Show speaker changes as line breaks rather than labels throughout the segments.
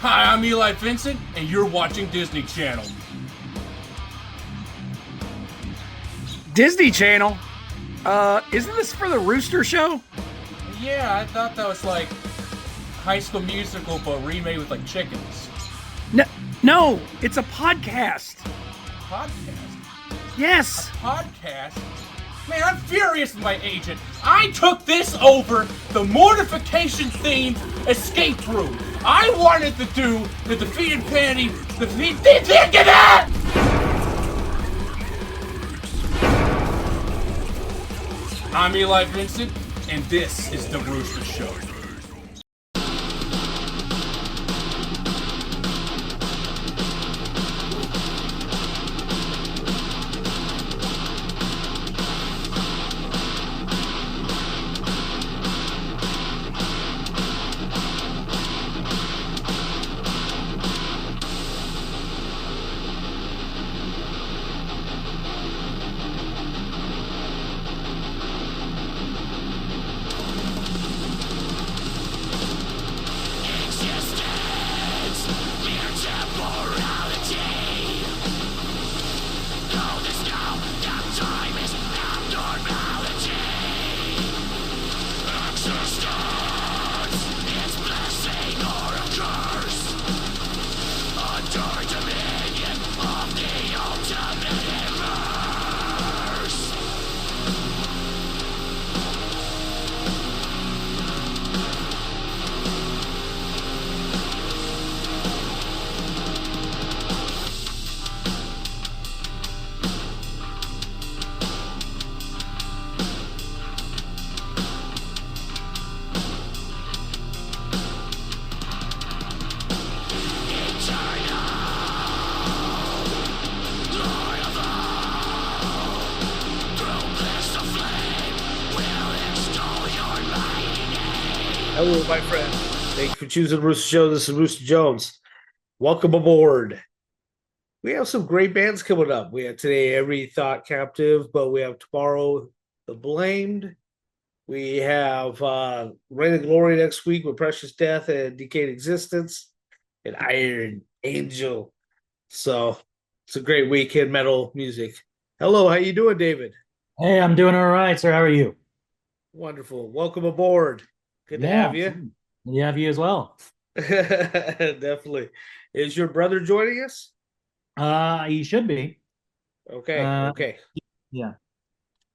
Hi, I'm Eli Vincent, and you're watching Disney Channel.
Disney Channel? Isn't this for the Rooster show?
Yeah, I thought that was like High School Musical, but remade with like chickens.
No, no, it's a podcast.
Podcast?
Yes.
Podcast? Man, I'm furious with my agent. I took this over the mortification themed escape room. I wanted to do the defeated panty, get that! I'm Eli Vincent, and this is the Rooster Show.
Hello, my friend. Thank you for choosing Rooster Show. This is Rooster Jones. Welcome aboard. We have some great bands coming up. We have today Every Thought Captive, but we have tomorrow The Blamed. We have Reign of Glory next week with Precious Death and Decayed Existence and Iron Angel. So it's a great weekend metal music. Hello, how you doing, David?
Hey, I'm doing all right, sir. How are you?
Wonderful. Welcome aboard. Good to have you.
Yeah, have you as well.
Definitely. Is your brother joining us?
He should be.
Okay. Okay.
Yeah.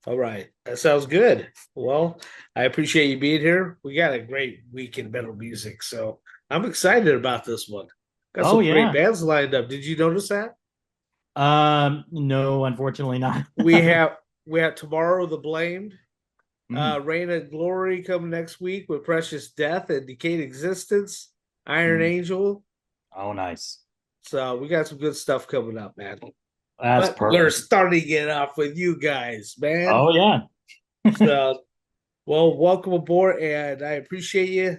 All right. That sounds good. Well, I appreciate you being here. We got a great week in metal music, so I'm excited about this one. Got some great bands lined up. Did you notice that?
No, unfortunately not.
we have tomorrow The Blamed.
Mm.
Reign of Glory coming next week with Precious Death and Decayed Existence, Iron Angel.
Oh, nice.
So we got some good stuff coming up, man.
That's
but
perfect.
We're starting it off with you guys, man.
Oh, yeah.
So, well, welcome aboard, and I appreciate you.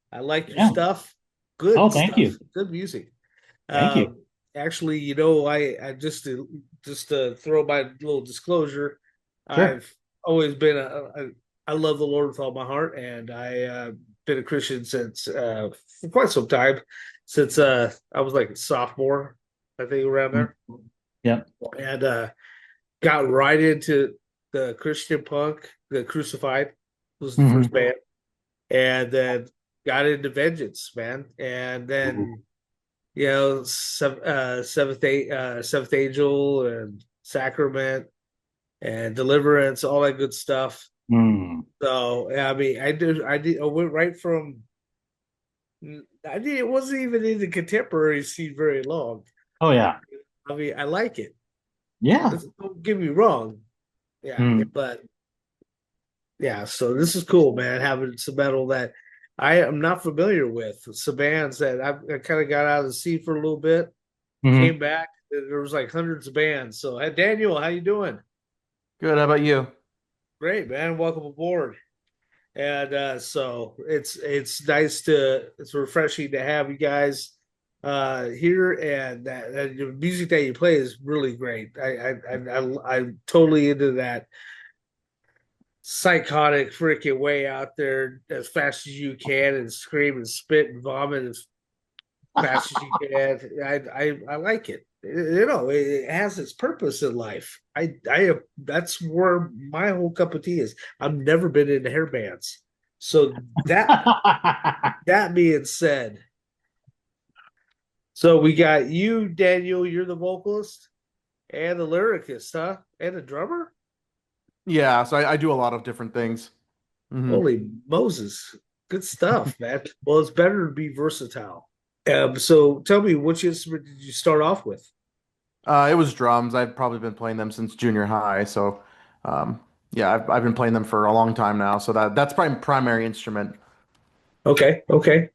I like your stuff. Good
thank
stuff.
you.
Good music.
Thank you.
Actually, I just to throw my little disclosure,
Sure.
I've always been I love the Lord with all my heart, and I been a Christian since for quite some time, since I was like a sophomore, I think, around there.
Yeah.
And got right into the Christian punk. The Crucified was the first band, and then got into Vengeance, man, and then Seventh Angel and Sacrament and Deliverance, all that good stuff. So I mean, I went right from. It wasn't even in the contemporary scene very long.
Oh yeah.
I mean, I like it.
Yeah.
Don't get me wrong. Yeah, but yeah. So this is cool, man. Having some metal that I am not familiar with. Some bands that I kind of got out of the scene for a little bit, came back. There was like hundreds of bands. So, hey, Daniel, how you doing?
Good. How about you?
Great, man. Welcome aboard. And so it's nice it's refreshing to have you guys here, and that the music that you play is really great. I'm totally into that psychotic freaking way out there as fast as you can and scream and spit and vomit as fast as you can. I like it. It has its purpose in life. That's where my whole cup of tea is. I've never been into hair bands. So that being said, so we got you, Daniel. You're the vocalist and the lyricist, huh? And the drummer.
Yeah, so I do a lot of different things. Mhm.
Holy Moses, good stuff, man. Well, it's better to be versatile. So tell me, which instrument did you start off with?
It was drums. I've probably been playing them since junior high. So, um, yeah, I've been playing them for a long time now. So that's probably my primary instrument.
Okay, okay,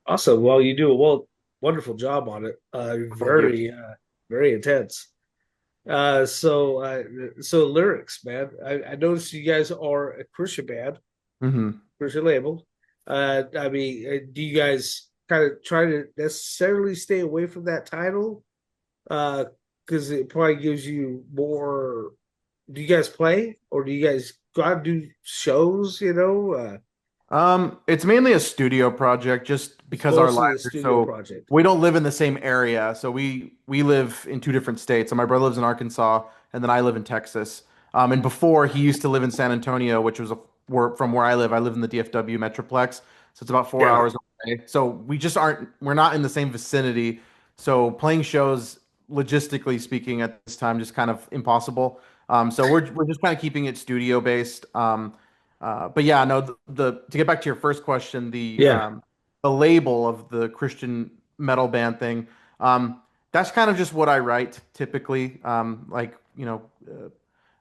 awesome. Well, you do a wonderful job on it.
Thank you.
Very intense. So lyrics, man. I noticed you guys are a Christian band,
Hmm.
Christian label. I mean, do you guys kind of try to necessarily stay away from that title? Because it probably gives you more. Do you guys play, or do you guys go out and do shows?
It's mainly a studio project just
It's
because our
mostly a
lives are
studio
so
project.
we don't live in the same area. So we live in two different states. So my brother lives in Arkansas and then I live in Texas. And before he used to live in San Antonio, which was from where I live. I live in the DFW Metroplex. So it's about four
Yeah,
hours away. So we're not in the same vicinity. So playing shows, logistically speaking, at this time, just kind of impossible. So we're just kind of keeping it studio based. But yeah, no, to get back to your first question,
yeah,
the label of the Christian metal band thing, that's kind of just what I write typically.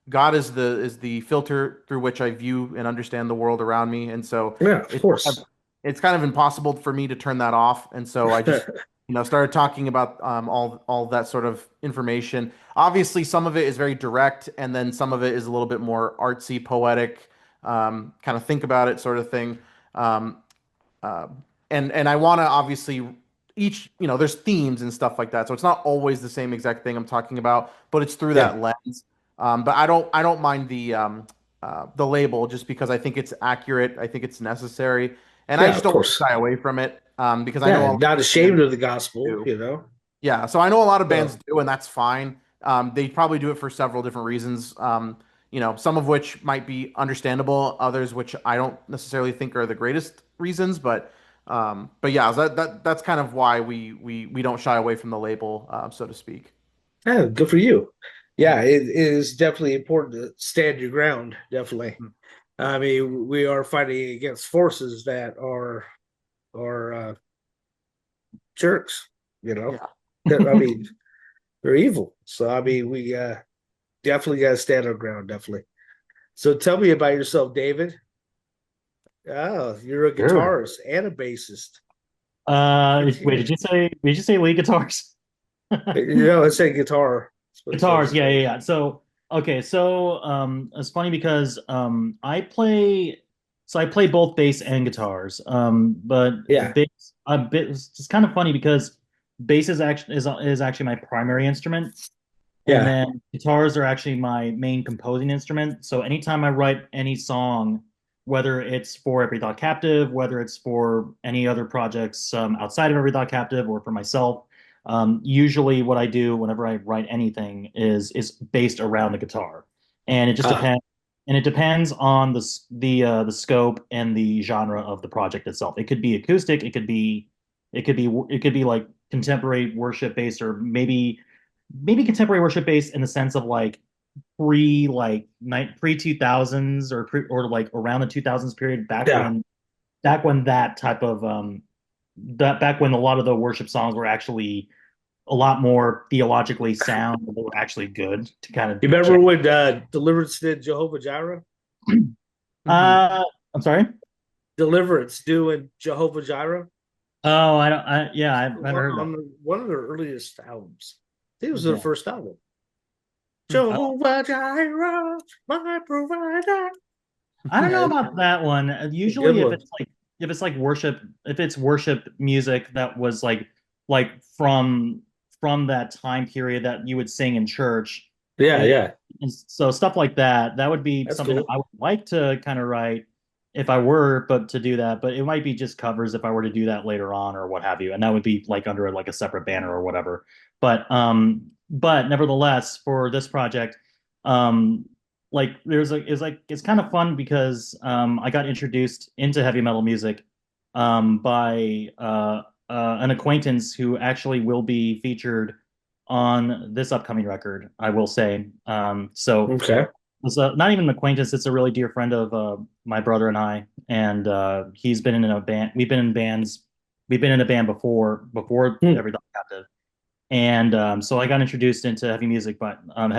God is the filter through which I view and understand the world around me, and so
yeah. Of
it's
course.
it's kind of impossible for me to turn that off. And so I just started talking about all that sort of information. Obviously, some of it is very direct, and then some of it is a little bit more artsy, poetic, kind of think about it sort of thing. Um, uh, and I want to obviously each there's themes and stuff like that, so it's not always the same exact thing I'm talking about, but it's through
Yeah,
that lens. But I don't mind the label just because I think it's accurate. I think it's necessary, and I
yeah.
just
Of
don't
course.
shy away from it because I know
Yeah,
a lot
not
of bands
ashamed of the gospel.
do. Yeah, so I know a lot of bands
So
do, and that's fine. They probably do it for several different reasons. Some of which might be understandable, others which I don't necessarily think are the greatest reasons. But yeah, that's kind of why we don't shy away from the label, so to speak.
yeah, good for you. Yeah, it is definitely important to stand your ground. Definitely.
Mhm.
I mean, we are fighting against forces that are jerks. You know,
Yeah.
I mean, they're evil. So I mean, we definitely got to stand our ground. Definitely. So tell me about yourself, David. Oh, you're a
Sure.
guitarist and a bassist. Good for
Wait,
you.
did you say lead guitars?
I said guitar. That's what it
Guitars,
says.
yeah, yeah, yeah. So, okay, so it's funny because I play both bass and guitars. But
Yeah,
bass a bit it's kind of funny because bass is actually my primary instrument, and
yeah.
then guitars are actually my main composing instrument. So anytime I write any song, whether it's for Every Thought Captive, whether it's for any other projects outside of Every Thought Captive or for myself, usually what I do whenever I write anything is based around the guitar, and it just
Ah,
depends. And it depends on the scope and the genre of the project itself. It could be acoustic. It could be like contemporary worship based, or maybe contemporary worship based in the sense of like pre 2000s, or like around the 2000s period,
yeah.
back when that type of that back when a lot of the worship songs were actually a lot more theologically sound, and they were actually good to kind of
You remember
check.
when Deliverance did Jehovah Jireh?
Hmm.
I'm sorry.
Deliverance doing Jehovah Jireh
Oh, I don't. Yeah, I've never heard that.
one of their earliest albums. I think it was their
Okay.
first album.
Oh,
Jehovah Jireh, my provider.
I don't
Yeah,
know
it's
about that one.
a good
Usually,
one.
if it's like worship, if it's worship music that was like from that time period that you would sing in church,
Yeah,
and,
yeah.
and so stuff like that, that would be
That's
something that
cool.
I would like to kind of write. if I were but to do that, but it might be just covers if I were to do that later on or what have you, and that would be like under like a separate banner or whatever. But nevertheless, for this project, um, like it's kind of fun because I got introduced into heavy metal music by an acquaintance who actually will be featured on this upcoming record, I will say. So
Okay.
it's not even an acquaintance, it's a really dear friend of my brother and I. And he's been in a band. We've been in a band before
Hmm.
Every Dog Captive. And so I got introduced into heavy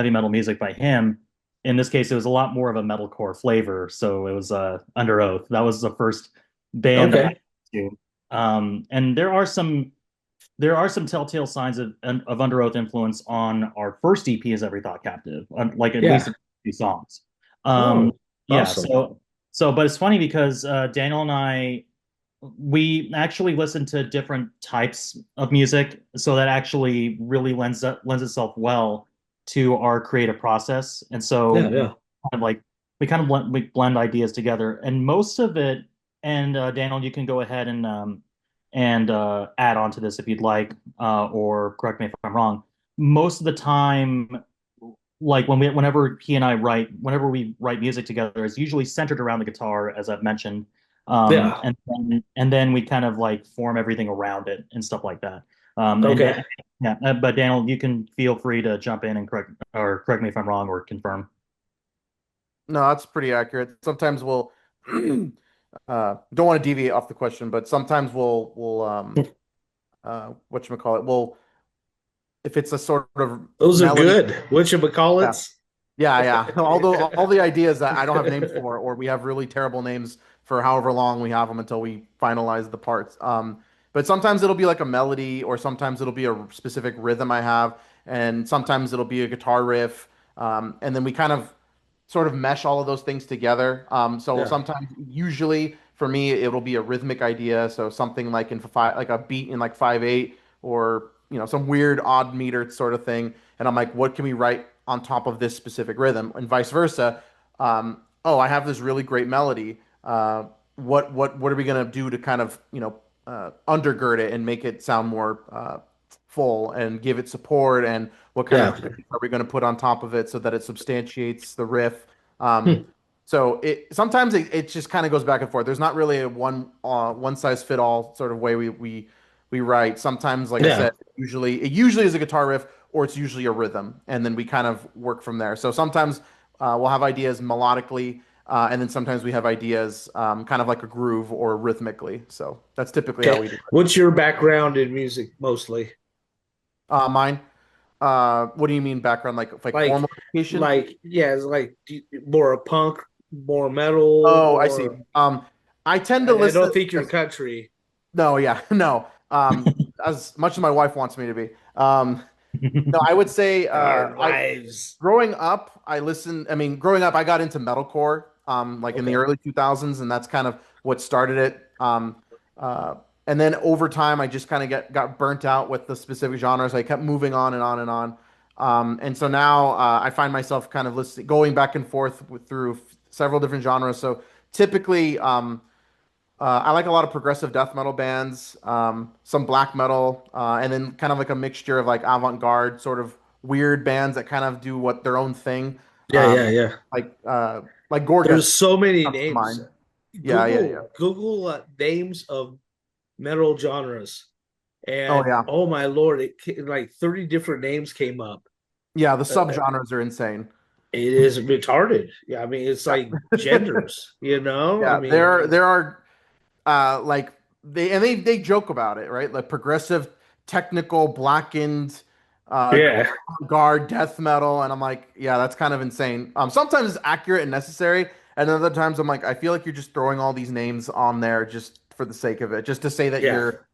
metal music by him. In this case, it was a lot more of a metalcore flavor. So it was Under Oath. That was the first band that I
Okay.
went to. And there are some telltale signs of Under Oath influence on our first EP as Every Thought Captive, like at least
Yeah.
a few songs.
Oh,
Yeah,
awesome.
but it's funny because Daniel and I, we actually listen to different types of music, so that actually really lends itself well to our creative process. And so
Yeah, yeah.
kind of like we blend ideas together, and most of it. And Daniel, you can go ahead and add on to this if you'd like, or correct me if I'm wrong. Most of the time, like whenever we write music together, it's usually centered around the guitar, as I've mentioned,
Yeah.
and then we kind of like form everything around it and stuff like that.
Okay.
Yeah, but Daniel, you can feel free to jump in and correct me if I'm wrong or confirm.
No, that's pretty accurate. Sometimes we'll don't want to deviate off the question, but sometimes we'll whatchamacallit, we'll if it's a sort of
Those are
melody.
good.
Yeah.
Whatchamacallits?
Yeah. Although all the ideas that I don't have names for, or we have really terrible names for however long we have them until we finalize the parts. But sometimes it'll be like a melody, or sometimes it'll be a specific rhythm I have, and sometimes it'll be a guitar riff. And then we kind of sort of mesh all of those things together. So
Yeah.
sometimes, usually for me, it'll be a rhythmic idea. So something like in five, like a beat in like 5/8, or some weird odd meter sort of thing. And I'm like, what can we write on top of this specific rhythm, and vice versa. Oh, I have this really great melody. What are we gonna do to kind of undergird it and make it sound more full and give it support, and what kind of
Yeah.
bass are we going to put on top of it so that it substantiates the riff.
Hmm.
So it just kind of goes back and forth. There's not really a one size fit all sort of way we write. Sometimes, like I
Yeah.
said, it usually is a guitar riff, or it's usually a rhythm, and then we kind of work from there. So sometimes we'll have ideas melodically, and then sometimes we have ideas kind of like a groove or rhythmically. So that's typically how
Okay.
we do it.
What's your background in music mostly?
Mine. What do you mean background? Like
Like,
formal education?
yeah, it's like more a punk, more metal,
Oh, I see.
more.
I tend to
I
listen.
don't think you're
Yes.
country.
No, yeah, no. As much as my wife wants me to be. No, I would say
Our
I
wives.
growing up, growing up, I got into metalcore, like in the
Okay.
early 2000s, and that's kind of what started it. Uh, and then over time, I just kind of got burnt out with the specific genres. I kept moving on and on and on. And so now I find myself kind of listening, going back and forth through several different genres. So typically, I like a lot of progressive death metal bands, some black metal, and then kind of like a mixture of like avant-garde sort of weird bands that kind of do what their own thing.
Yeah, yeah,
Um,
yeah.
like uh, like Gorguts
There's so many
comes to
names.
mind. Yeah.
Google names of metal genres,
Oh
and
yeah.
oh my lord, like 30 different names came up.
Yeah, the
Uh,
subgenres are insane.
it is retarded. Yeah, I mean it's like genders. I
Yeah,
mean,
there are like they joke about it, right? Like progressive, technical, blackened,
yeah,
guard death metal, and I'm like, yeah, that's kind of insane. Sometimes it's accurate and necessary, and other times I'm like, I feel like you're just throwing all these names on there just for the sake of it, just to say that
yeah,
you're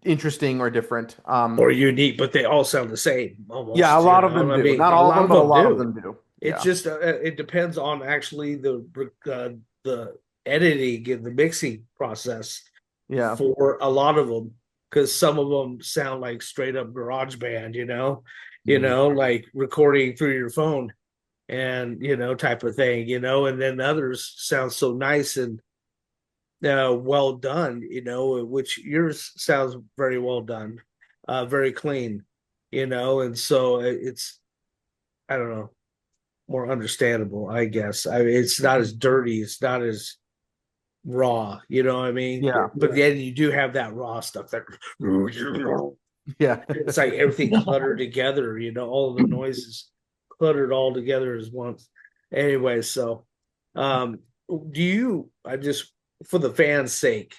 interesting or different.
or unique, but they all sound the same
Yeah, a
almost.
lot of them
I
do.
mean,
Not
a
all of
lot
them,
of
but a
them
lot of
do.
them do.
It's
Yeah.
just it depends on actually the editing and the mixing process
Yeah.
for a lot of them, because some of them sound like straight up garage band,
Mhm.
like recording through your phone and type of thing, and then others sound so nice and well done, which yours sounds very well done, very clean, and so it's, I don't know, more understandable, I guess. I mean, it's not as dirty, it's not as raw, you know what I mean?
Yeah.
But then you do have that raw stuff that
Yeah.
it's like everything cluttered together, all of the noises cluttered all together as once. Anyway, so um do you, I just, for the fans' sake,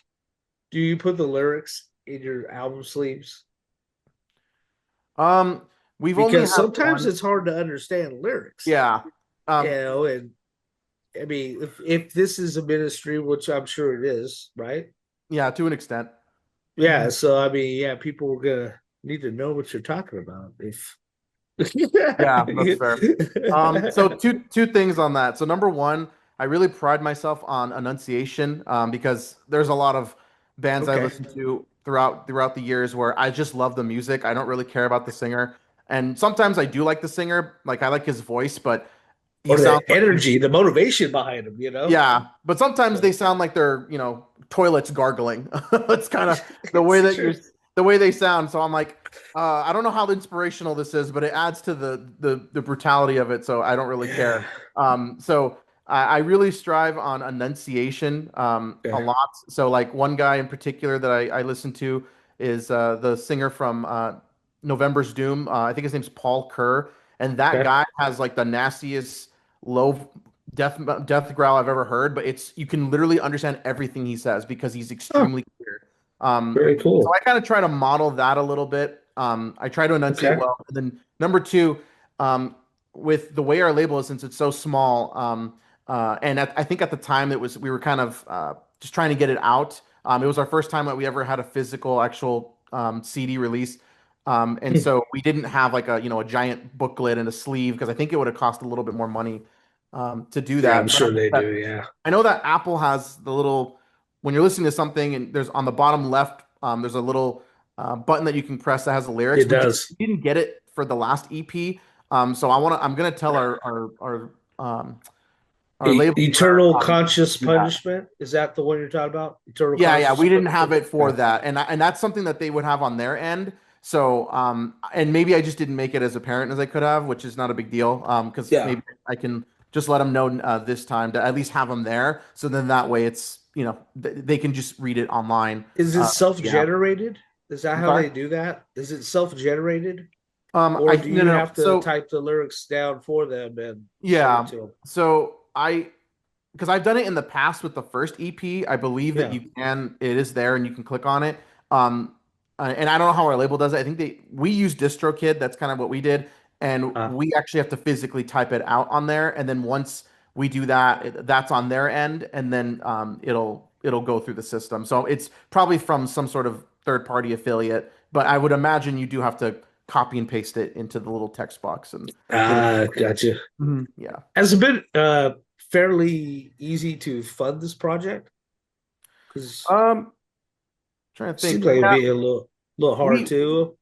do you put the lyrics in your album sleeves?
Um, we've only
Because
had
sometimes
one.
it's hard to understand lyrics,
Yeah. Um,
and I mean, if this is a ministry, which I'm sure it is, right?
yeah, to an extent.
Yeah, so I mean, yeah, people are gonna need to know what you're talking about. If
Yeah, that's fair. So two things on that. So number one, I really pride myself on enunciation, because there's a lot of bands I
Okay.
listen to throughout the years where I just love the music. I don't really care about the singer. And sometimes I do like the singer, like I like his voice, but he
Or the
sounds like
energy, the motivation behind them.
yeah, but sometimes they sound like they're, toilets gargling. It's kind of the way
It's
that
true.
the way they sound. So I'm like, I don't know how inspirational this is, but it adds to the brutality of it. So I don't really care.
Yeah.
So I really strive on enunciation a
Yeah.
lot. So like one guy in particular that I listen to is the singer from November's Doom. I think his name's Paul Kerr, and that
Okay.
guy has like the nastiest low death growl I've ever heard, but it's you can literally understand everything he says because he's
Oh,
extremely clear. Um,
very
so
cool.
I kind of try to model that a little bit. I try to enunciate
Okay.
well. And then number two, um, with the way our label is, since it's so small, and I think at the time we were kind of just trying to get it out. It was our first time that we ever had a physical actual CD release. And so we didn't have like a giant booklet and a sleeve because I think it would have cost a little bit more money to do
Yeah, I'm
that. But
sure they do. Yeah,
I know that Apple has the little when you're listening to something and there's on the bottom left, there's a little button that you can press that has the lyrics.
it
We
does.
didn't get it for the last EP, so I'm gonna tell our label
Eternal
to
conscious
do that.
punishment. Is that the one you're talking about? Eternal
Yeah,
conscious
we didn't have
punishment.
it for
Yeah.
that, and that's something that they would have on their end. So, and maybe I just didn't make it as apparent as I could have, which is not a big deal, because
Yeah.
maybe I can just let them know this time to at least have them there. So then that way it's they can just read it online.
Is it
Yeah,
self-generated? Is that
I'm
how
sorry.
they do that? Is it self-generated, or
I
do
no
you
no. No.
have to
So
type the lyrics down for them and send it
yeah,
to them?
so because I've done it in the past with the first EP. I believe that
Yeah.
you can, it is there and you can click on it. And I don't know how our label does it. I think we use DistroKid. That's kind of what we did. And
Uh,
we actually have to physically type it out on there. And then once we do that, that's on their end. And then it'll go through the system. So it's probably from some sort of third party affiliate. But I would imagine you do have to copy and paste it into the little text box and get it.
gotcha.
Mhm. Yeah.
Has it been fairly easy to fund this project? Because
Trying to
it seems
think.
like it'd
Yeah,
be a little hard
we
too.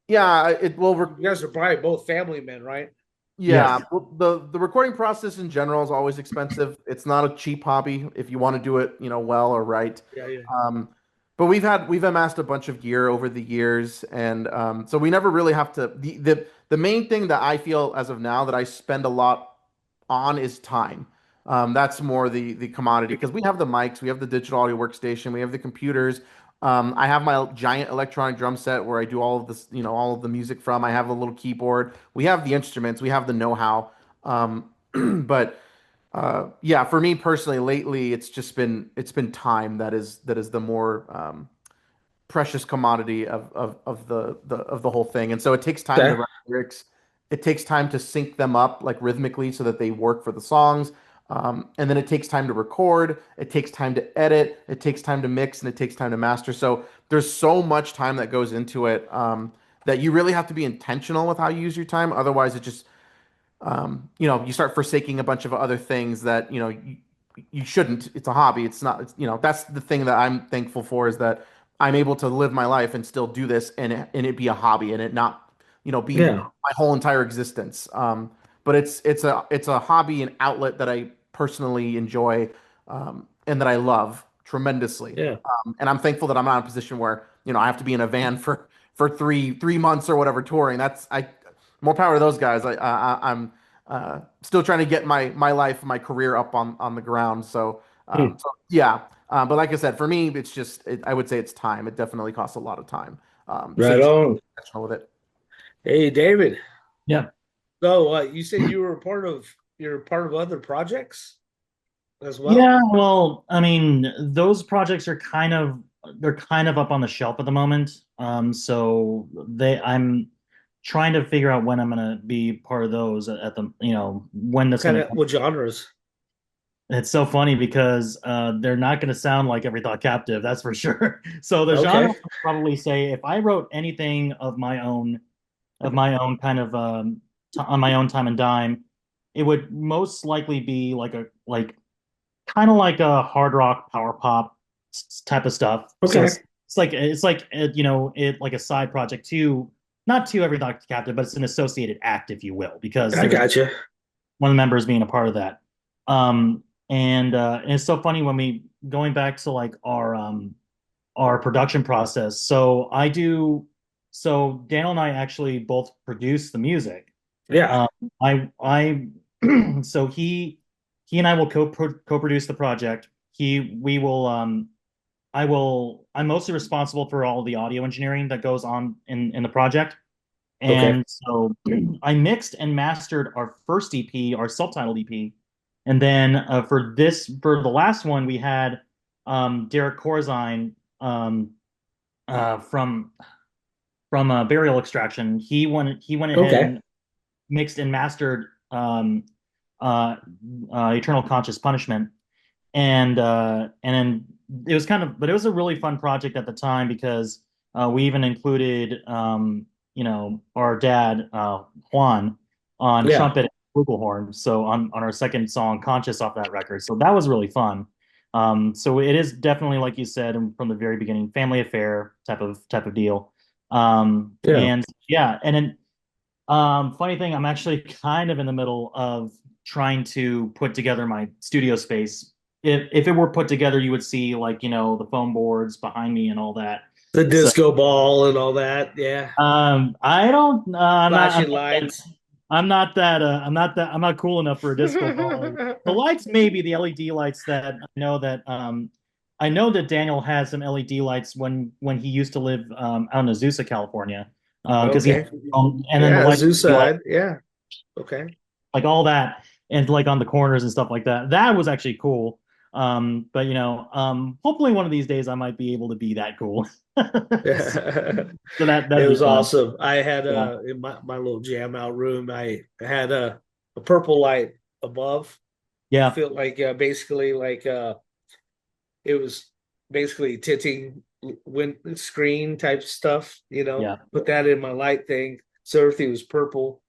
yeah, it well we're
You guys are probably both family men, right?
Yeah.
yeah, well, the recording process in general is always expensive. It's not a cheap hobby if you want to do it, well or right.
Yeah, yeah.
Um, but we've amassed a bunch of gear over the years, and so we never really have to. The main thing that I feel as of now that I spend a lot on is time. That's more the commodity because we have the mics, we have the digital audio workstation, we have the computers. I have my giant electronic drum set where I do all of this, all of the music from. I have a little keyboard. We have the instruments. We have the know-how. But yeah, for me personally, lately it's been time that is the more precious commodity of the whole thing. And so it takes time to
Okay.
write lyrics. It takes time to sync them up like rhythmically so that they work for the songs. And then it takes time to record. It takes time to edit. It takes time to mix, and it takes time to master. So there's so much time that goes into it that you really have to be intentional with how you use your time. Otherwise, it just you start forsaking a bunch of other things that you shouldn't. It's a hobby. It's not. That's the thing that I'm thankful for is that I'm able to live my life and still do this and it be a hobby and it not be
Yeah.
my whole entire existence. But it's a hobby and outlet that I personally enjoy and that I love. tremendously.
Yeah.
And I'm thankful that I'm not in a position where, I have to be in a van for three months or whatever touring. That's I more power to those guys. I'm still trying to get my life, my career up on the ground. So yeah. But like I said, for me, it's just I would say it's time. It definitely costs a lot of time. So
Right
you should
on.
be intentional with it.
Hey, David.
Yeah.
So you said you're a part of other projects as well?
Yeah, well, I mean, those projects are they're kind of up on the shelf at the moment. So I'm trying to figure out when I'm gonna be part of those at the, when that's
Kind
gonna
of
come.
what genres?
It's so funny because they're not gonna sound like Every Thought Captive, that's for sure. So the genre,
Okay.
I'd probably say if I wrote anything of my own kind of on my own time and dime, it would most likely be like kind of like a hard rock power pop type of stuff. So
Okay.
it's like a side project to not to Every Doctor Captive, but it's an associated act, if you will, because
I
there's
gotcha.
one of the members being a part of that. And it's so funny when we going back to like our production process. So Daniel and I actually both produce the music.
Yeah.
Um, I so he and I will co-produce the project. We will I'm mostly responsible for all the audio engineering that goes on in the project.
Okay.
And so I mixed and mastered our first EP, our self-titled EP. And then for the last one we had Derek Corzine from Burial Extraction. He went ahead
Okay.
and mixed and mastered uh, Eternal Conscious Punishment, and then it was but it was a really fun project at the time because we even included our dad Juan on
Yeah.
trumpet and flugelhorn. So on our second song, Conscious, off that record. So that was really fun. So it is definitely, like you said from the very beginning, family affair type of deal.
Yeah.
And yeah, and then funny thing, I'm actually kind of in the middle of trying to put together my studio space. If it were put together, you would see like, the foam boards behind me and all that.
The
So
disco ball and all that. Yeah.
I don't
Flashing lights.
I'm not cool enough for a disco ball. The lights, maybe the LED lights that I know that Daniel had some LED lights when he used to live out in Azusa, California. Because he
Okay.
and then the
Yeah.
lights
Zoo
would be like
side. Yeah. Okay.
all that, and like on the corners and stuff like that. That was actually cool. But hopefully one of these days I might be able to be that cool. So
It
that'd be
was
fun.
awesome. I had
Yeah.
in my little jam out room, I had a purple light above. I
Yeah.
feel like basically like it was basically tinting wind screen type stuff,
Yeah.
put that in my light thing. So everything was purple,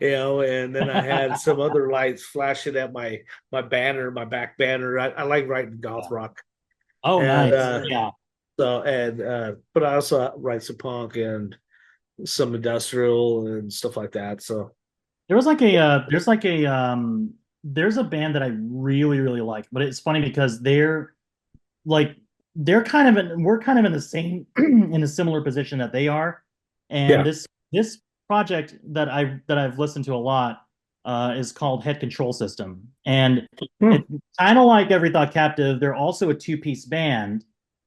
and then I had some other lights flashing at my banner, my back banner. I like writing goth rock.
Oh,
And
nice. Yeah.
but I also write some punk and some industrial and stuff like that. So
There was like a there's a band that I really really like, but it's funny because like they're kind of we're kind of in the same in a similar position that they are, and
yeah.
this project that I've listened to a lot is called Head Control System, and
Hmm.
it's kind of like Every Thought Captive. They're also a two-piece band,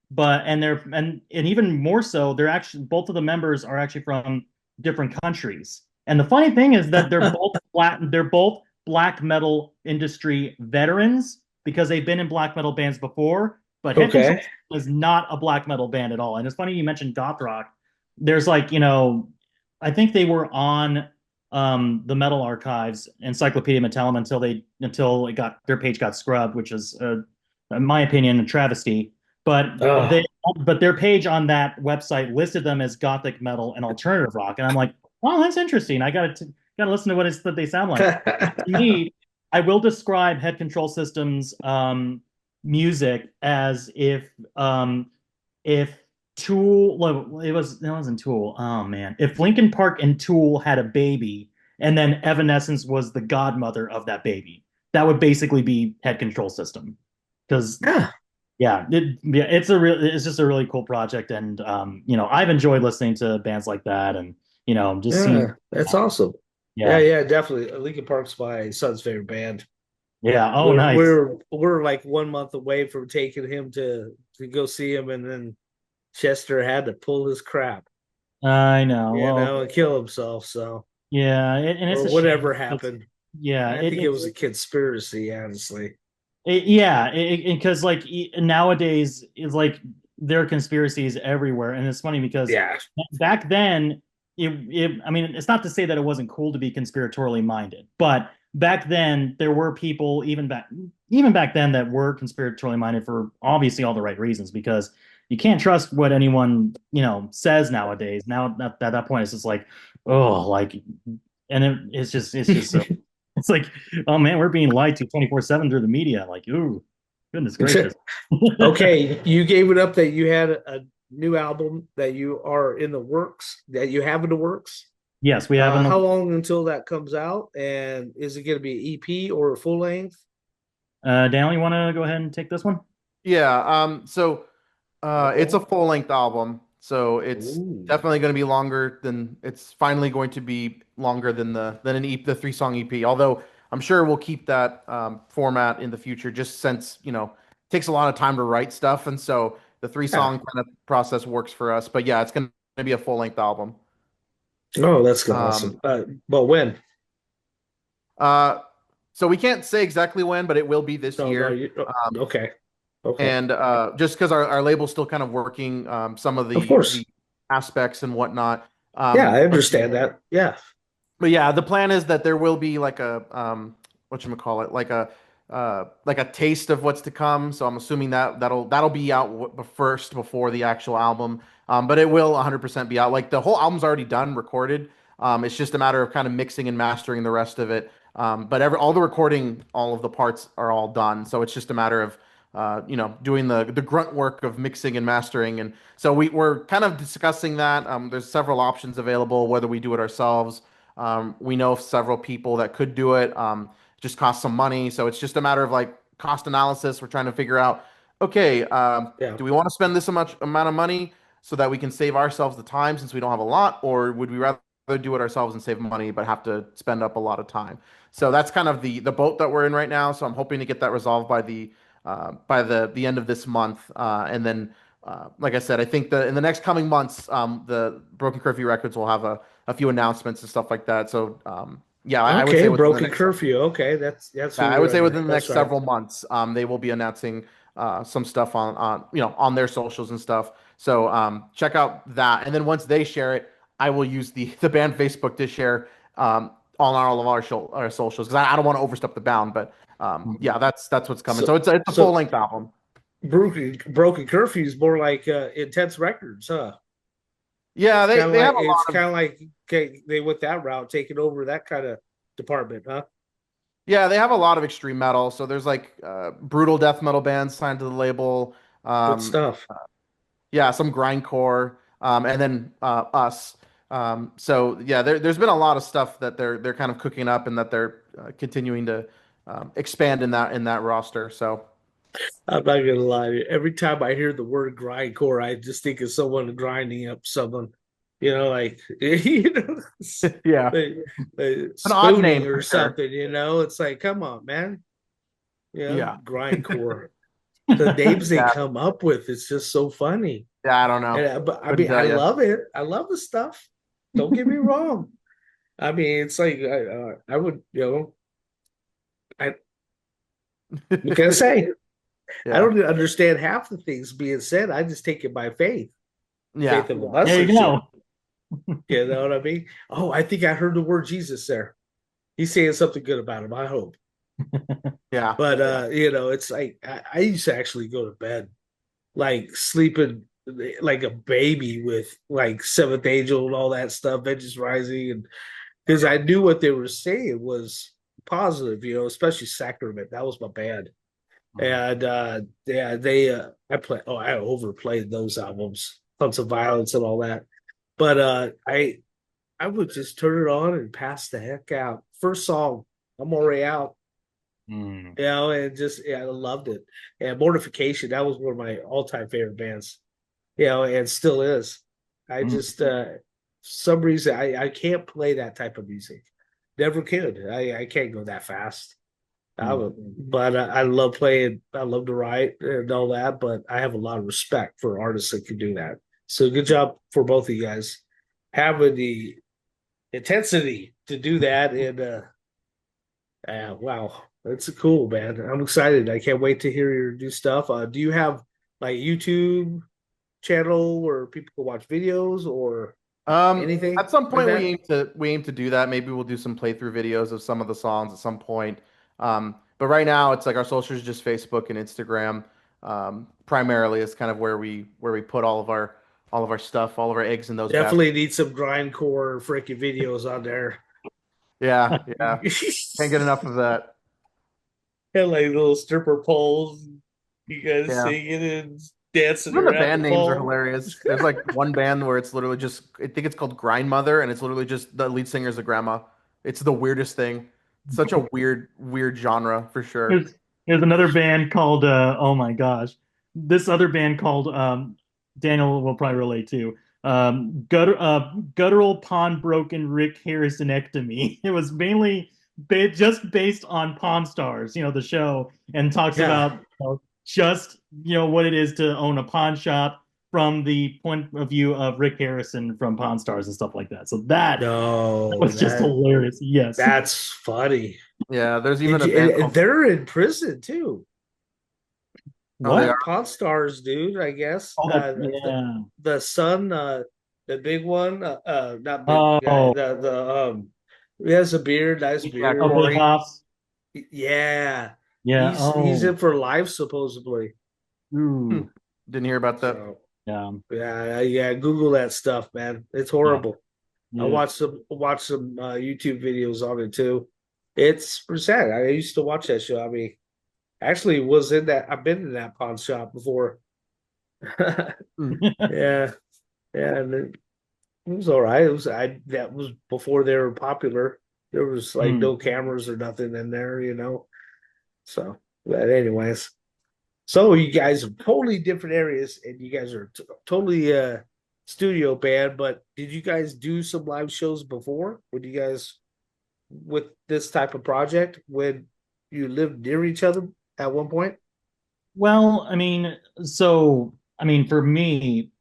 but and even more so, they're actually both of the members are actually from different countries. And the funny thing is that they're both black metal industry veterans because they've been in black metal bands before, but Head Control
Okay.
is not a black metal band at all. And it's funny you mentioned goth rock. There's like, I think they were on the Metal Archives Encyclopedia Metallum until their page got scrubbed, which is in my opinion a travesty. But
Oh.
their page on that website listed them as gothic metal and alternative rock, and I'm like, oh, that's interesting. I gotta listen to what they sound like. To me, I will describe Head Control Systems music as if Tool, well, it wasn't Tool. Oh man, if Linkin Park and Tool had a baby, and then Evanescence was the godmother of that baby, that would basically be Head Control System. Because
Yeah.
it's just a really cool project, and I've enjoyed listening to bands like that, and just
Yeah,
seeing.
that's awesome. Yeah,
Yeah,
yeah, definitely. Linkin Park's my son's favorite band.
yeah. Oh,
We're
nice.
we're we're like 1 month away from taking him to go see him, and then Chester had to pull his crap,
I know. Well,
and kill himself. So,
yeah, and it's
or
a
whatever
shame because
happened.
yeah,
I think it was a conspiracy, honestly.
yeah, because like nowadays it's like there are conspiracies everywhere, and it's funny because
Yeah,
back then I mean, it's not to say that it wasn't cool to be conspiratorially minded, but back then there were people even back then that were conspiratorially minded for obviously all the right reasons, because you can't trust what anyone says nowadays. Now at that point it's just like, oh, like, and it's just so it's like, oh man, we're being lied to 24/7 through the media. Like, ooh, goodness gracious.
okay, you gave it up that you had a new album that you are in the works, that you have in the works.
Yes, we have in the
How long until that comes out? And is it going to be an EP or a full length?
Daniel, you want to go ahead and take this one?
Yeah. So it's
Okay.
a full length album, so it's
Ooh.
definitely going to be longer than it's finally going to be longer than the 3 song EP. Although I'm sure we'll keep that format in the future, just since it takes a lot of time to write stuff, and so the three
Yeah.
song kind of process works for us. But yeah, it's going to be a full length album.
Oh, that's
Um,
awesome. But when?
uh, so we can't say exactly when, but it will be this
No, no.
year.
Okay. Okay.
And just because our label's still kind of working some of
Of
the
course.
aspects and whatnot.
Yeah, I
But
understand that. Yeah.
yeah, the plan is that there will be like a whatchamacallit, like a taste of what's to come. So I'm assuming that that'll be out first before the actual album. But it will 100% be out. Like the whole album's already done, recorded. It's just a matter of kind of mixing and mastering the rest of it. But all the recording, all of the parts are all done. So it's just a matter of doing the grunt work of mixing and mastering. And so we're kind of discussing that. There's several options available, whether we do it ourselves. We know of several people that could do it. Just costs some money. So it's just a matter of like cost analysis. We're trying to figure out, okay,
Yeah.
do we want to spend this much amount of money so that we can save ourselves the time since we don't have a lot, or would we rather do it ourselves and save money but have to spend up a lot of time? So that's kind of the boat that we're in right now. So I'm hoping to get that resolved by the end of this month, and then. Like I said, I think in the next coming months, the Broken Curfew Records will have a few announcements and stuff like that. So yeah, I would
Okay.
say within the
Broken
next
curfew. Okay. That's
yeah,
who
I would
we're
say
under.
within the
That's
next
right.
several months, they will be announcing some stuff on their socials and stuff. So check out that, and then once they share it, I will use the band Facebook to share on all of our socials, because I don't want to overstep the bound. But yeah, that's what's coming.
So,
So it's a full
so
length album.
broken curfew is more like intense records, huh?
Yeah, they have a lot
It's
of
kind of like, okay, they went that route, taking over that kind of department, huh?
Yeah, they have a lot of extreme metal. So there's like brutal death metal bands signed to the label.
Good
Um,
stuff.
yeah, some grindcore, and then us. So yeah, there's been a lot of stuff that they're kind of cooking up and that they're continuing to expand in that roster. So
I'm not gonna lie to you. Every time I hear the word grindcore, I just think of someone grinding up someone, like
yeah,
like,
an odd name
spooning or
for sure.
something. It's like, come on, man.
Yeah,
Grindcore. The names they
yeah,
come up with, it's just so funny.
yeah. I don't know.
But I
Couldn't
mean,
tell
I
you.
love it. I love the stuff. Don't get me wrong. I mean, it's like I would, I what can I say? I
Yeah,
don't understand half the things being said. I just take it by faith,
yeah,
faith of a
There
mustard
you
seed.
go.
You know what I mean? Oh, I think I heard the word Jesus there. He's saying something good about him. I hope.
yeah,
But it's like I used to actually go to bed like sleeping like a baby with like Seventh Angel and all that stuff, Vengeance Rising, and because I knew what they were saying was positive, especially Sacrament. That was my band. And yeah, I overplayed those albums, Tons of Violence and all that. But I would just turn it on and pass the heck out. First song, I'm already out.
Mm.
And just I loved it. And Mortification, that was one of my all-time favorite bands. And still is. I
Mm.
just some reason I can't play that type of music. Never could. I can't go that fast.
Mm.
But I love playing. I love to write and all that. But I have a lot of respect for artists that can do that. So good job for both of you guys having the intensity to do that. And wow, that's cool, man. I'm excited. I can't wait to hear your new stuff. Do you have like YouTube channel where people can watch videos or anything
At some
like
point
that?
we aim to do that. Maybe we'll do some playthrough videos of some of the songs at some point. But right now it's like our socials just Facebook and Instagram. Primarily is kind of where we put all of our stuff, all of our eggs in those baskets.
Definitely need some grindcore freaking videos on there.
Yeah, yeah. Can't get enough of that.
And like little stripper poles, you guys
Yeah.
singing and dancing
Even the
around the
band names are
pole.
hilarious. There's like one band where it's literally just, I think it's called Grindmother, and it's literally just the lead singer is a grandma. It's the weirdest thing. Such a weird genre for sure.
There's there's another band called oh my gosh. This other band called Daniel will probably relate to. Guttural Pawnbroken Rick Harrisonectomy. It was mainly just based on Pawn Stars, the show, and talks
Yeah.
about just what it is to own a pawn shop from the point of view of Rick Harrison from Pawn Stars and stuff like that. So that
No,
was just hilarious. Yes.
that's funny.
Yeah, there's even
Did
a
you?
band
And
called,
they're in prison too.
oh, they
What?
are.
Pawn Stars, dude. I guess
Oh, that yeah.
the son, the big one, not big guy,
Oh,
the he has a beard, nice
Yeah,
oh,
beard.
Billy
Corey.
Hobbs.
Yeah,
Yeah.
he's
Oh.
in for life supposedly.
Hmm.
Ooh.
Didn't hear about that.
So
Yeah.
yeah. Google that stuff, man. It's
Yeah.
horrible. I
Yeah.
watch some YouTube videos on it too. It's sad. I used to watch that show. I mean, actually, was in that. I've been in that pawn shop before.
Hmm.
Yeah, yeah, and it was all right. It was I that was before they were popular. There was like
Mm.
no cameras or nothing in there. So, but anyways, so you guys are totally different areas, and you guys are totally studio band. But did you guys do some live shows before? Would you guys with this type of project when you lived near each other at one point?
Well, for me,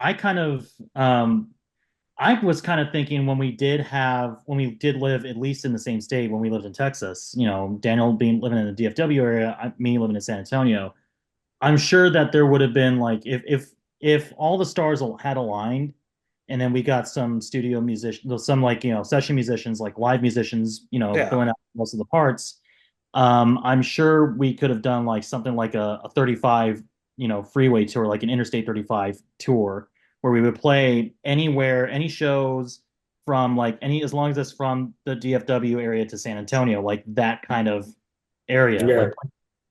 I was kind of thinking when we did live at least in the same state when we lived in Texas, Daniel being living in the DFW area, me living in San Antonio. I'm sure that there would have been like if all the stars had aligned, and then we got some studio musicians, some like session musicians, like live musicians,
Yeah,
filling out most of the parts. I'm sure we could have done like something like a 35, freeway tour, like an Interstate 35 tour, where we would play anywhere, any shows from like any as long as it's from the DFW area to San Antonio, like that kind of area,
yeah,
like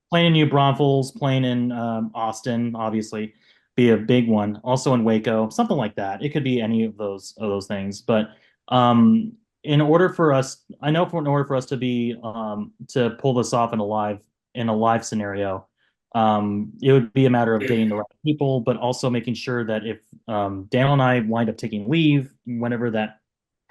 playing in New Braunfels, playing in Austin, obviously, be a big one. Also in Waco, something like that. It could be any of those things. But in order for us, I know in order for us to be to pull this off in a live scenario, it would be a matter of getting the right people, but also making sure that if Daniel and I wind up taking leave, whenever that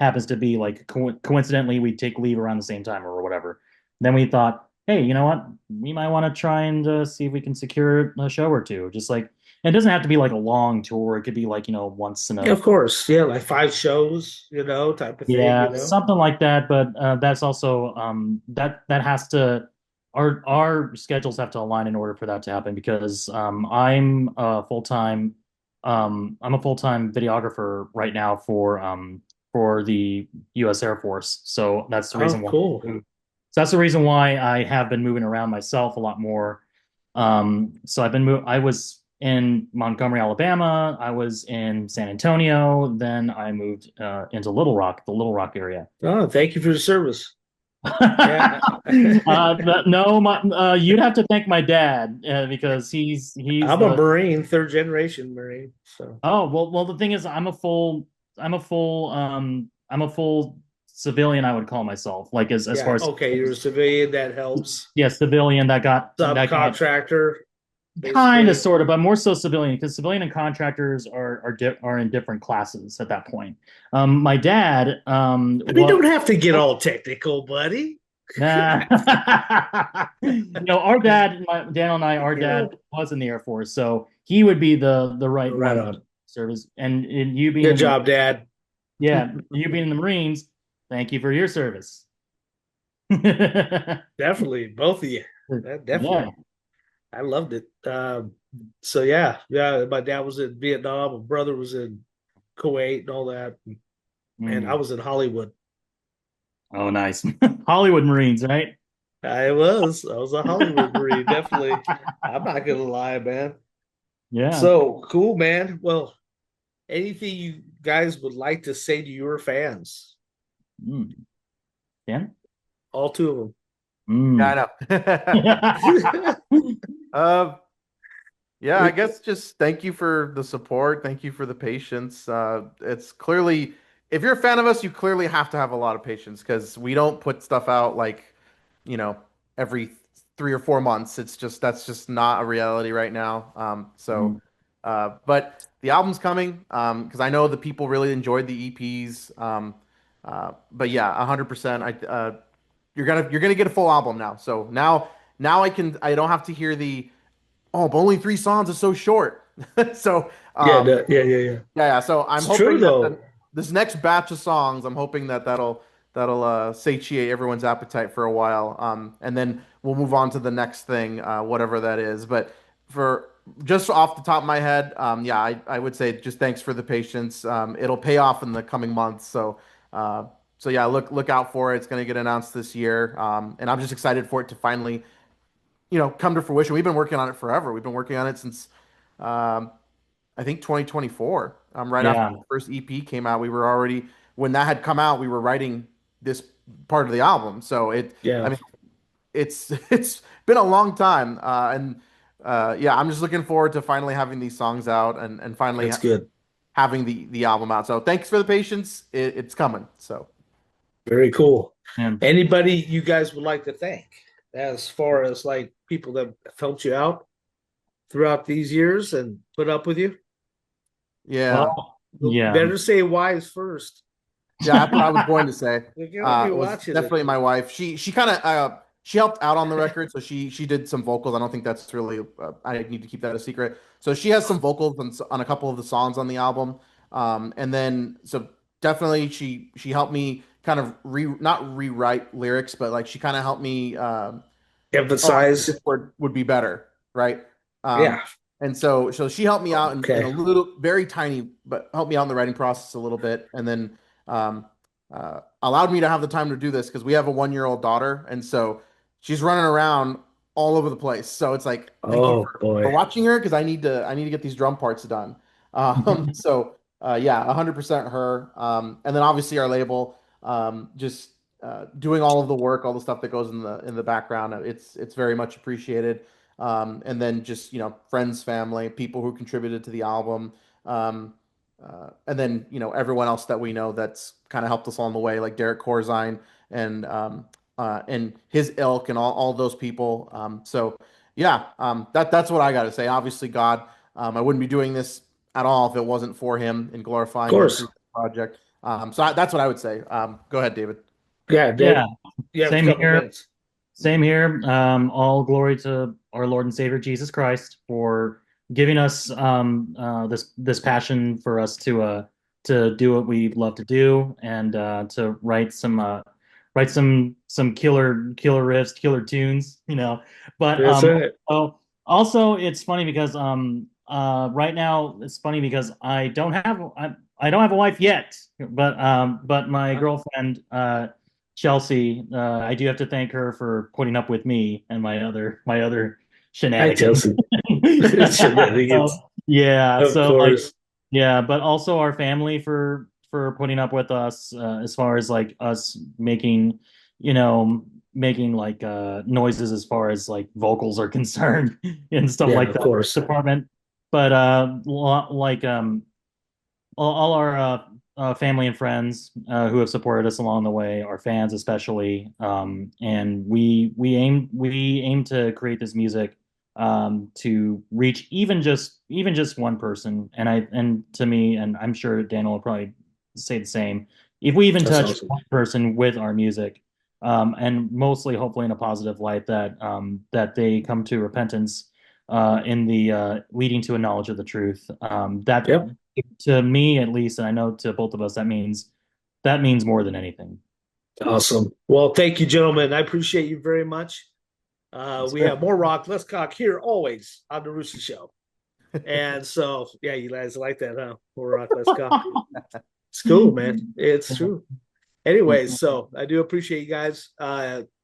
happens to be, like coincidentally we take leave around the same time or whatever, then we thought, hey, you know what? We might want to try and see if we can secure a show or two. Just like, and it doesn't have to be like a long tour. It could be like, once in
yeah.
a,
Of course, yeah, like 5 shows, type of thing.
yeah, something like that. But that's also that has to our schedules have to align in order for that to happen because I'm a full-time videographer right now for the U.S. Air Force. So that's the
Oh,
reason why.
cool.
So that's the reason why I have been moving around myself a lot more. So I was in Montgomery, Alabama. I was in San Antonio. Then I moved into Little Rock, the Little Rock area.
Oh, thank you for the service. Yeah.
No, you'd have to thank my dad because he's
I'm a
the.
Marine, third generation Marine. So
Oh, well, the thing is, I'm a full civilian I would call myself. Like as
Yeah.
far as
Okay, you're a civilian. That helps.
yeah, civilian that got
Subcontractor,
kind of
basically.
sort of, but more so civilian because civilian and contractors are in different classes at that point. My dad
We don't
was
have to get all technical, buddy.
nah. Our dad, Daniel and I, our
Yeah.
dad was in the Air Force, so he would be the right
Right
one
on.
service. And you being
Good
in the
job, Dad.
yeah, you being in the Marines, thank you for your service. Yeah.
Definitely, both of you. Definitely. I loved it. So yeah. My dad was in Vietnam. My brother was in Kuwait and all that. And I
Mm.
was in Hollywood.
Oh, nice. Hollywood Marines, right?
I was a Hollywood Marine, definitely. I'm not gonna lie, man.
Yeah.
So cool, man. Well, anything you guys would like to say to your fans?
Mm. Dan?
All two of
Yeah, I know. uh, yeah, I
them.
guess just thank you for the support. Thank you for the patience. It's clearly, if you're a fan of us, you clearly have to have a lot of patience because we don't put stuff out like, you know, every 3 or 4 months. It's just that's just not a reality right now.
Mm.
But the album's coming because I know the people really enjoyed the EPs. But yeah, 100%. You're gonna get a full album now. So now I don't have to hear the but only 3 songs is so short. So
Yeah,
um,
yeah.
yeah. So I'm
It's true
hoping that
though.
this next batch of songs, I'm hoping that'll satiate everyone's appetite for a while. And then we'll move on to the next thing, whatever that is. But for just off the top of my head, yeah, I would say just thanks for the patience. It'll pay off in the coming months. Uh, so yeah, look out for it. It's going to get announced this year. And I'm just excited for it to finally, come to fruition. We've been working on it forever. We've been working on it since um, I think 2024. Right after
Yeah.
the first EP came out, we were already when that had come out, we were writing this part of the album. So I
Yeah,
mean, it's it's been a long time, and yeah, I'm just looking forward to finally having these songs out and finally
that's good.
having the album out. So thanks for the patience. It's coming. So.
Very cool.
Yeah.
Anybody you guys would like to thank as far as like people that have helped you out throughout these years and put up with you?
Yeah.
Well, yeah.
Better say wise first.
Yeah, that's what I was going to say.
You're gonna be
It was
watching it.
definitely my wife. She kind of she helped out on the record, so she did some vocals. I don't think that's really I need to keep that a secret. So she has some vocals on a couple of the songs on the album. And then so definitely she helped me kind of not rewrite lyrics, but like she kind of helped me oh, I think
Emphasize.
this word would be better, right? Um,
Yeah.
and so she helped me out in a
Okay.
little, very tiny, but helped me out in the writing process a little bit, and then um, allowed me to have the time to do this because we have a 1-year-old daughter, and so she's running around all over the place. So it's like, thank you
Oh
for
boy.
watching her because I need to get these drum parts done. So yeah, 100% her, and then obviously our label, just doing all of the work, all the stuff that goes in the background. It's very much appreciated. And then just friends, family, people who contributed to the album, and then everyone else that we know that's kind of helped us along the way, like Derek Corzine and his ilk and all those people. So yeah, that's what I got to say. Obviously, God, I wouldn't be doing this at all if it wasn't for him and
Of
glorifying him through
course.
the project. That's what I would say. Go ahead, David.
Yeah, Dave.
Yeah.
You have a
Same
couple
here.
minutes.
Same here. All glory to our Lord and Savior Jesus Christ for giving us this passion for us to do what we love to do and to write some killer riffs, killer tunes, But
That's it.
also it's funny because right now it's funny because I don't have a wife yet, but my girlfriend Chelsea, I do have to thank her for putting up with me and my other
Hi,
shenanigans.
Chelsea.
So,
Shenanigans.
yeah,
Of
so like
course.
yeah, but also our family for putting up with us as far as like us making like noises as far as like vocals are concerned and stuff
Yeah,
like
of
that
course.
department. But like all our family and friends who have supported us along the way, our fans especially, and we aim to create this music to reach even just one person. And to me, and I'm sure Daniel will probably say the same. If we even
That's
touch
awesome.
one person with our music, and mostly hopefully in a positive light, that they come to repentance in the leading to a knowledge of the truth. That
Yep.
to me at least, and I know to both of us, that means more than anything.
Awesome. Well, thank you, gentlemen. I appreciate you very much.
Yes,
We
sir.
have more rock, less cock here always on the Rooster Show. And so, yeah, you guys like that, huh? More rock, less cock. It's cool, man. It's true. Anyways, so I do appreciate you guys.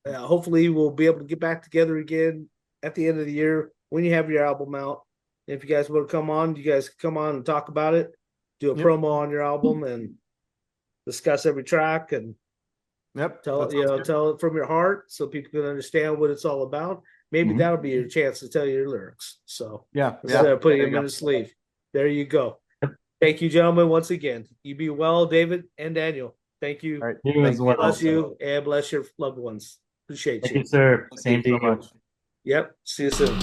Hopefully, we'll be able to get back together again at the end of the year when you have your album out. If you guys want to come on, you guys can come on and talk about it, do a
Yep.
promo on your album, and discuss every track and
Yep.
tell
that sounds good.
tell it from your heart so people can understand what it's all about. Maybe
Mhm.
that'll be your chance to tell your lyrics. So
Yeah.
instead of putting
There
them
you
in
go.
the sleeve, there you go. Thank you, gentlemen, once again. You be well, David and Daniel. Thank you.
All right.
You
Thank
as well.
Bless you and bless your loved ones. Appreciate
Thank
you.
you, sir.
Thank
Same
you
to
so
you.
much.
Yep. See you soon.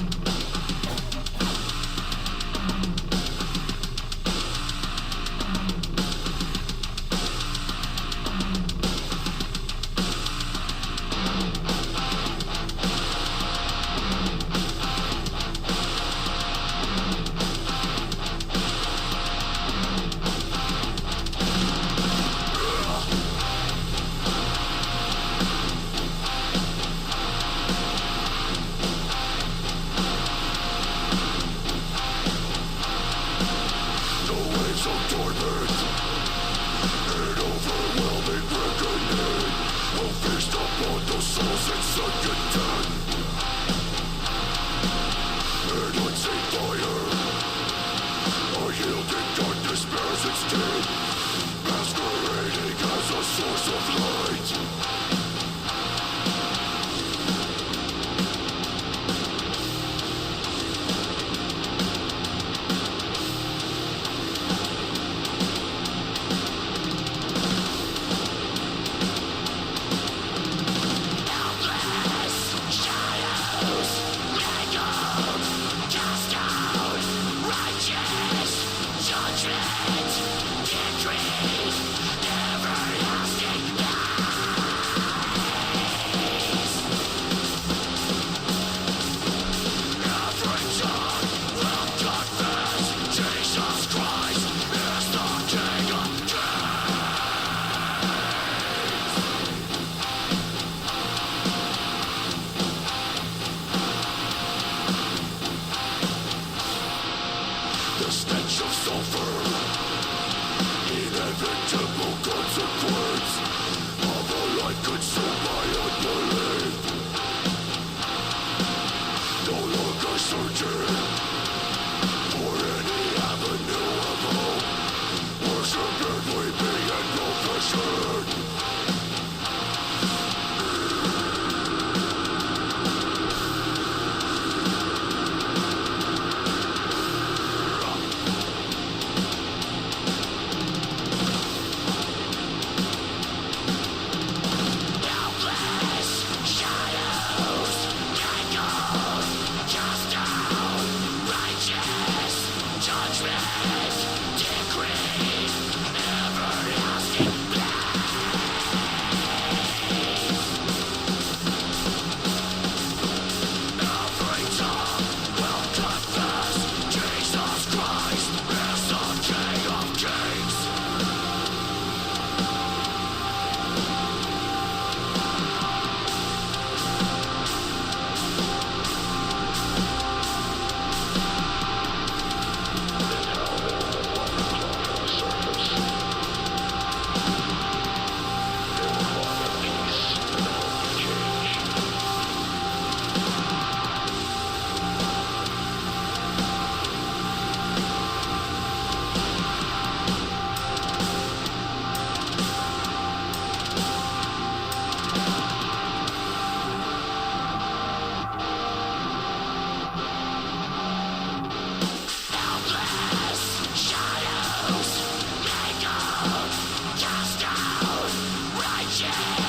show.